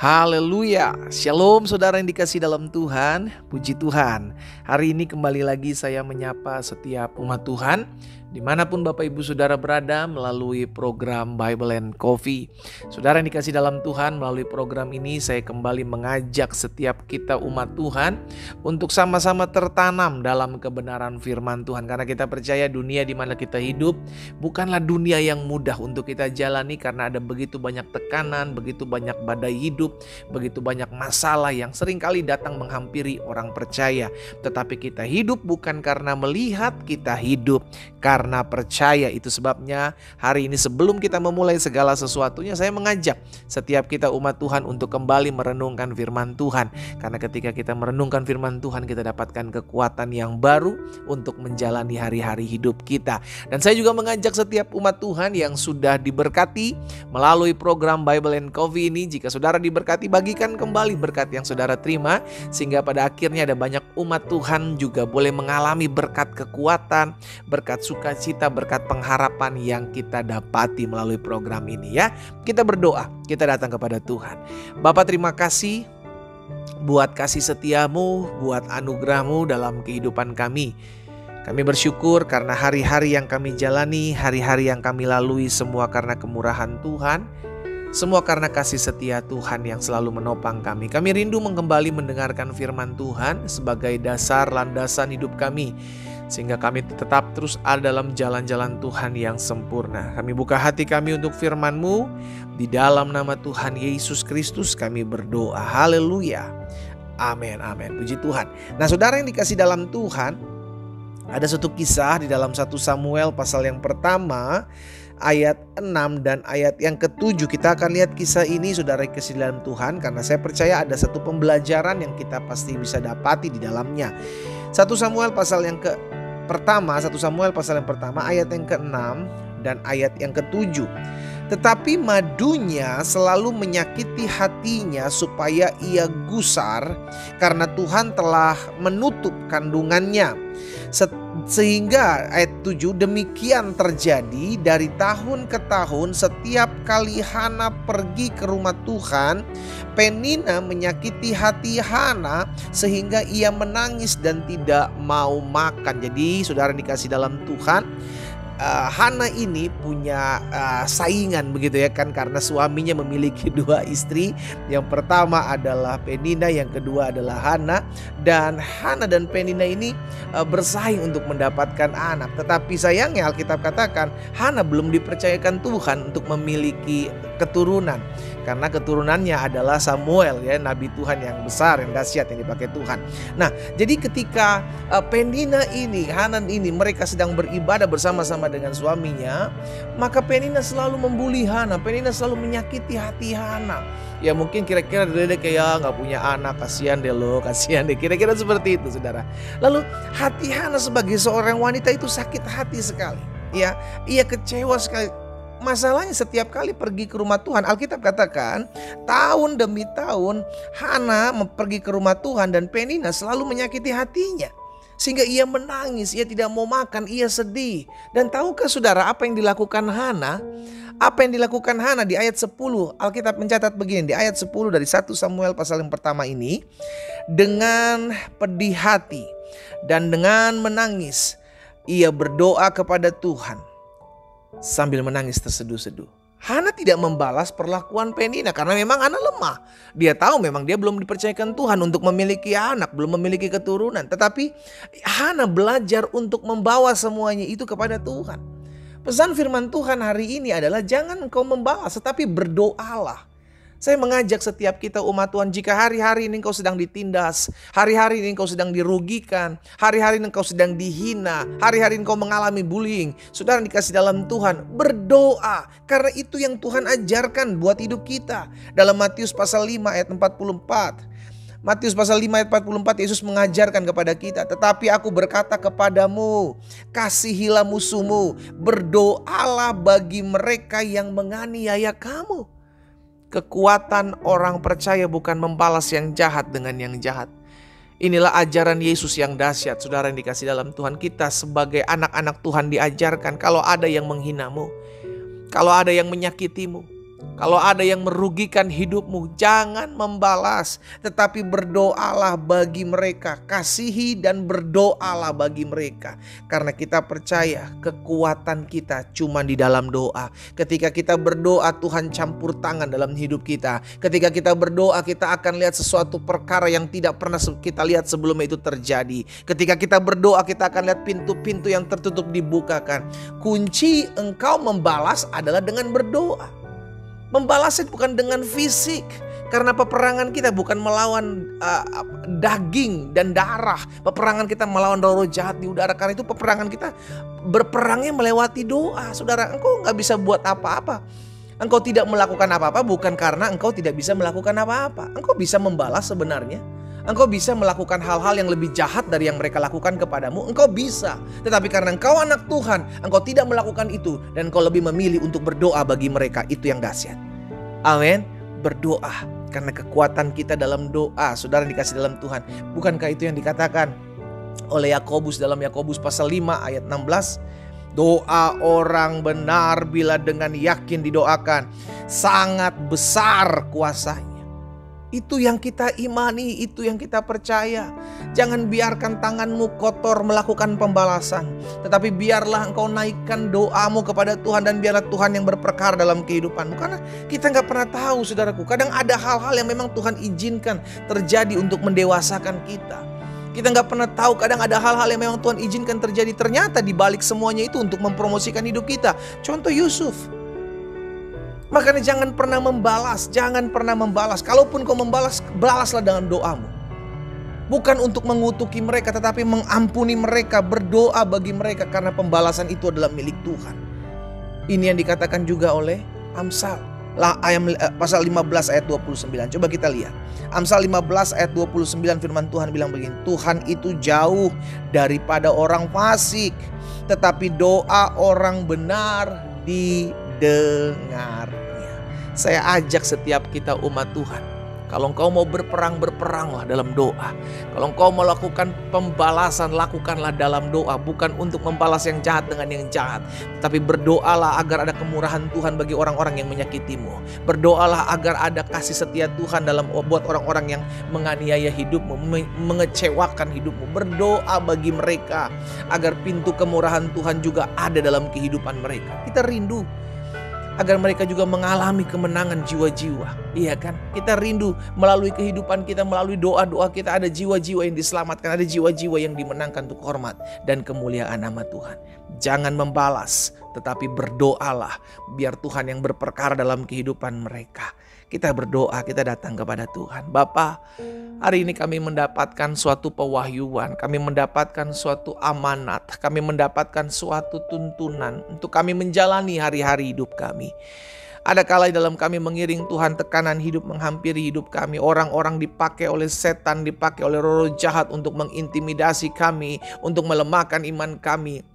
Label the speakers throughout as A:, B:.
A: Haleluya, shalom saudara yang dikasih dalam Tuhan, puji Tuhan. Hari ini kembali lagi saya menyapa setiap umat Tuhan dimanapun Bapak Ibu Saudara berada melalui program Bible and Coffee. Saudara yang dikasih dalam Tuhan, melalui program ini saya kembali mengajak setiap kita umat Tuhan untuk sama-sama tertanam dalam kebenaran firman Tuhan. Karena kita percaya dunia di mana kita hidup bukanlah dunia yang mudah untuk kita jalani, karena ada begitu banyak tekanan, begitu banyak badai hidup, begitu banyak masalah yang seringkali datang menghampiri orang percaya. Tetapi kita hidup bukan karena melihat, kita hidup karena percaya. Itu sebabnya hari ini sebelum kita memulai segala sesuatunya, saya mengajak setiap kita umat Tuhan untuk kembali merenungkan firman Tuhan. Karena ketika kita merenungkan firman Tuhan, kita dapatkan kekuatan yang baru untuk menjalani hari-hari hidup kita. Dan saya juga mengajak setiap umat Tuhan yang sudah diberkati melalui program Bible and Coffee ini, jika saudara diberkati, bagikan kembali berkat yang saudara terima, sehingga pada akhirnya ada banyak umat Tuhan juga boleh mengalami berkat kekuatan, berkat sukacita, berkat pengharapan yang kita dapati melalui program ini ya. Kita berdoa, kita datang kepada Tuhan. Bapa, terima kasih buat kasih setiamu, buat anugerahmu dalam kehidupan kami. Kami bersyukur karena hari-hari yang kami jalani, hari-hari yang kami lalui, semua karena kemurahan Tuhan, semua karena kasih setia Tuhan yang selalu menopang kami. Kami rindu kembali mendengarkan firman Tuhan sebagai dasar landasan hidup kami, sehingga kami tetap terus ada dalam jalan-jalan Tuhan yang sempurna. Kami buka hati kami untuk firman-Mu. Di dalam nama Tuhan Yesus Kristus kami berdoa. Haleluya. Amin, amin. Puji Tuhan. Nah, saudara yang dikasih dalam Tuhan, ada satu kisah di dalam 1 Samuel pasal yang pertama, ayat 6 dan ayat yang ke-7. Kita akan lihat kisah ini, saudara yang dikasih dalam Tuhan, karena saya percaya ada satu pembelajaran yang kita pasti bisa dapati di dalamnya. 1 Samuel pasal yang pertama, 1 Samuel pasal yang pertama ayat yang ke-6 dan ayat yang ke-7. Tetapi madunya selalu menyakiti hatinya supaya ia gusar, karena Tuhan telah menutup kandungannya. Sehingga ayat 7, demikian terjadi dari tahun ke tahun, setiap kali Hana pergi ke rumah Tuhan, Penina menyakiti hati Hana sehingga ia menangis dan tidak mau makan. Jadi saudara dikasih dalam Tuhan, Hana ini punya saingan begitu ya kan, karena suaminya memiliki dua istri. Yang pertama adalah Penina, yang kedua adalah Hana. Dan Hana dan Penina ini bersaing untuk mendapatkan anak. Tetapi sayangnya Alkitab katakan Hana belum dipercayakan Tuhan untuk memiliki keturunan, karena keturunannya adalah Samuel ya, nabi Tuhan yang besar, yang dahsyat, yang dipakai Tuhan. Nah, jadi ketika Penina ini, Hana ini, mereka sedang beribadah bersama-sama dengan suaminya, maka Penina selalu membuli Hana. Penina selalu menyakiti hati Hana. Ya mungkin kira-kira dia kayak gak punya anak, kasihan deh lo, kasihan deh, kira-kira seperti itu saudara. Lalu hati Hana sebagai seorang wanita itu sakit hati sekali ya, ia kecewa sekali. Masalahnya setiap kali pergi ke rumah Tuhan, Alkitab katakan tahun demi tahun Hana pergi ke rumah Tuhan dan Penina selalu menyakiti hatinya, sehingga ia menangis, ia tidak mau makan, ia sedih. Dan tahukah saudara apa yang dilakukan Hana? Apa yang dilakukan Hana di ayat 10? Alkitab mencatat begini, di ayat 10 dari 1 Samuel pasal yang pertama ini. Dengan pedih hati dan dengan menangis ia berdoa kepada Tuhan sambil menangis terseduh-seduh. Hana tidak membalas perlakuan Penina karena memang Hana lemah. Dia tahu memang dia belum dipercayakan Tuhan untuk memiliki anak, belum memiliki keturunan. Tetapi Hana belajar untuk membawa semuanya itu kepada Tuhan. Pesan firman Tuhan hari ini adalah jangan engkau membalas, tetapi berdoalah. Saya mengajak setiap kita umat Tuhan, jika hari-hari ini engkau sedang ditindas, hari-hari ini engkau sedang dirugikan, hari-hari ini engkau sedang dihina, hari-hari ini engkau mengalami bullying, saudara dikasih dalam Tuhan, berdoa. Karena itu yang Tuhan ajarkan buat hidup kita. Dalam Matius pasal 5 ayat 44. Matius pasal 5 ayat 44, Yesus mengajarkan kepada kita, tetapi aku berkata kepadamu, kasihilah musuhmu, berdoalah bagi mereka yang menganiaya kamu. Kekuatan orang percaya bukan membalas yang jahat dengan yang jahat. Inilah ajaran Yesus yang dahsyat, saudara yang dikasih dalam Tuhan. Kita sebagai anak-anak Tuhan diajarkan, kalau ada yang menghinamu, kalau ada yang menyakitimu, Kalau ada yang merugikan hidupmu, jangan membalas, tetapi berdoalah bagi mereka. Kasihi dan berdoalah bagi mereka. Karena kita percaya kekuatan kita cuma di dalam doa. Ketika kita berdoa, Tuhan campur tangan dalam hidup kita. Ketika kita berdoa, kita akan lihat sesuatu perkara yang tidak pernah kita lihat sebelumnya itu terjadi. Ketika kita berdoa, kita akan lihat pintu-pintu yang tertutup dibukakan. Kunci engkau membalas adalah dengan berdoa. Membalasnya bukan dengan fisik, karena peperangan kita bukan melawan daging dan darah. Peperangan kita melawan roh jahat di udara. Karena itu peperangan kita berperangnya melewati doa. Saudara, engkau gak bisa buat apa-apa. Engkau tidak melakukan apa-apa bukan karena engkau tidak bisa melakukan apa-apa. Engkau bisa membalas sebenarnya. Engkau bisa melakukan hal-hal yang lebih jahat dari yang mereka lakukan kepadamu. Engkau bisa. Tetapi karena engkau anak Tuhan, engkau tidak melakukan itu. Dan engkau lebih memilih untuk berdoa bagi mereka. Itu yang dahsyat. Amin. Berdoa. Karena kekuatan kita dalam doa. Saudara dikasih dalam Tuhan. Bukankah itu yang dikatakan oleh Yakobus dalam Yakobus pasal 5 ayat 16? Doa orang benar bila dengan yakin didoakan, sangat besar kuasanya. Itu yang kita imani, itu yang kita percaya. Jangan biarkan tanganmu kotor melakukan pembalasan. Tetapi biarlah engkau naikkan doamu kepada Tuhan. Dan biarlah Tuhan yang berperkara dalam kehidupanmu. Karena kita gak pernah tahu, saudaraku. Kadang ada hal-hal yang memang Tuhan izinkan terjadi untuk mendewasakan kita. Kita gak pernah tahu, kadang ada hal-hal yang memang Tuhan izinkan terjadi. Ternyata dibalik semuanya itu untuk mempromosikan hidup kita. Contoh Yusuf. Makanya jangan pernah membalas, jangan pernah membalas. Kalaupun kau membalas, balaslah dengan doamu. Bukan untuk mengutuki mereka, tetapi mengampuni mereka, berdoa bagi mereka. Karena pembalasan itu adalah milik Tuhan. Ini yang dikatakan juga oleh Amsal. Pasal 15 ayat 29. Coba kita lihat. Amsal 15 ayat 29 firman Tuhan bilang begini. Tuhan itu jauh daripada orang fasik, tetapi doa orang benar didengarnya. Saya ajak setiap kita umat Tuhan. Kalau engkau mau berperang, berperanglah dalam doa. Kalau engkau mau lakukan pembalasan, lakukanlah dalam doa. Bukan untuk membalas yang jahat dengan yang jahat. Tapi berdoalah agar ada kemurahan Tuhan bagi orang-orang yang menyakitimu. Berdoalah agar ada kasih setia Tuhan dalam buat orang-orang yang menganiaya hidupmu, mengecewakan hidupmu. Berdoa bagi mereka agar pintu kemurahan Tuhan juga ada dalam kehidupan mereka. Kita rindu agar mereka juga mengalami kemenangan jiwa-jiwa. Iya kan? Kita rindu melalui kehidupan kita, melalui doa-doa kita ada jiwa-jiwa yang diselamatkan, ada jiwa-jiwa yang dimenangkan untuk hormat dan kemuliaan nama Tuhan. Jangan membalas, tetapi berdoalah biar Tuhan yang berperkara dalam kehidupan mereka. Kita berdoa, kita datang kepada Tuhan. Bapa, hari ini kami mendapatkan suatu pewahyuan, kami mendapatkan suatu amanat, kami mendapatkan suatu tuntunan untuk kami menjalani hari-hari hidup kami. Ada kala dalam kami mengiring Tuhan, tekanan hidup menghampiri hidup kami. Orang-orang dipakai oleh setan, dipakai oleh roh jahat untuk mengintimidasi kami, untuk melemahkan iman kami,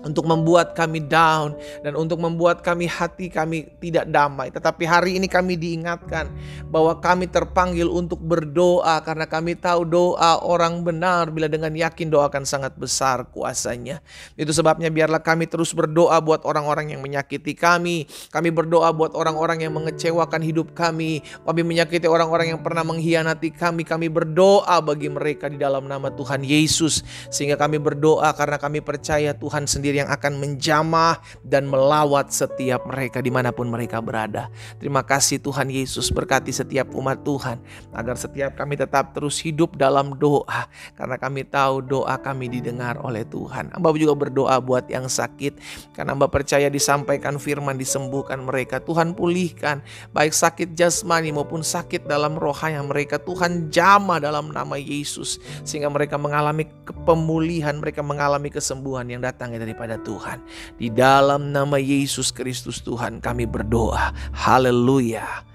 A: untuk membuat kami down dan untuk membuat hati kami tidak damai. Tetapi hari ini kami diingatkan bahwa kami terpanggil untuk berdoa karena kami tahu doa orang benar bila dengan yakin doa akan sangat besar kuasanya. Itu sebabnya biarlah kami terus berdoa buat orang-orang yang menyakiti kami. Kami berdoa buat orang-orang yang mengecewakan hidup kami. Kami menyakiti orang-orang yang pernah mengkhianati kami. Kami berdoa bagi mereka di dalam nama Tuhan Yesus. Sehingga kami berdoa karena kami percaya Tuhan sendiri yang akan menjamah dan melawat setiap mereka dimanapun mereka berada. Terima kasih Tuhan Yesus, berkati setiap umat Tuhan agar setiap kami tetap terus hidup dalam doa karena kami tahu doa kami didengar oleh Tuhan. Hamba juga berdoa buat yang sakit karena hamba percaya disampaikan firman disembuhkan mereka. Tuhan pulihkan baik sakit jasmani maupun sakit dalam rohani mereka. Tuhan jamah dalam nama Yesus sehingga mereka mengalami pemulihan, mereka mengalami kesembuhan yang datang daripada Tuhan. Di dalam nama Yesus Kristus Tuhan kami berdoa. Haleluya.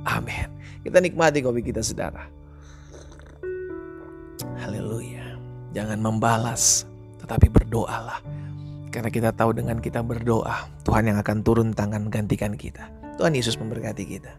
A: Amin. Kita nikmati kopi kita saudara. Haleluya. Jangan membalas, tetapi berdoalah. Karena kita tahu dengan kita berdoa, Tuhan yang akan turun tangan gantikan kita. Tuhan Yesus memberkati kita.